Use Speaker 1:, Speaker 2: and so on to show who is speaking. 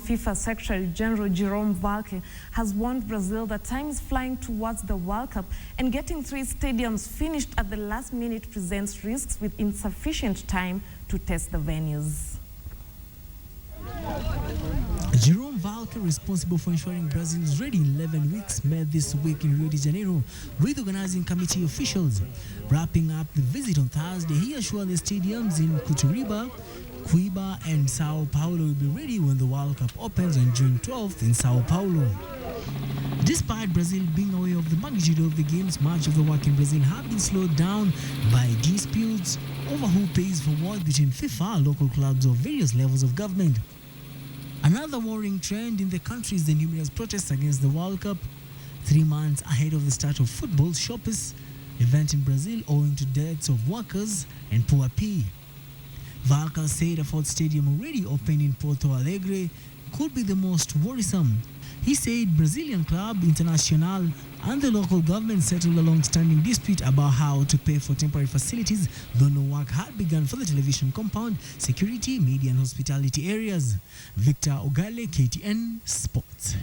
Speaker 1: FIFA Secretary General Jerome Valcke has warned Brazil that time is flying towards the World Cup, and getting 3 stadiums finished at the last minute presents risks with insufficient time to test the venues.
Speaker 2: Jerome Valcke, responsible for ensuring Brazil's ready 11 weeks, met this week in Rio de Janeiro with organizing committee officials. Wrapping up the visit on Thursday, he assured the stadiums in Curitiba, Cuiabá and Sao Paulo will be ready when the World Cup opens on June 12th in Sao Paulo. Despite Brazil being aware of the magnitude of the games, much of the work in Brazil have been slowed down by disputes over who pays for what between FIFA, local clubs of various levels of government. Another worrying trend in the country is the numerous protests against the World Cup 3 months ahead of the start of football's sharpest event in Brazil, owing to deaths of workers and poor pay. Valcke said a 4th stadium already opened in Porto Alegre could be the most worrisome. He said Brazilian club Internacional and the local government settled a long-standing dispute about how to pay for temporary facilities, though no work had begun for the television compound, security, media and hospitality areas. Victor Ogale, KTN Sports.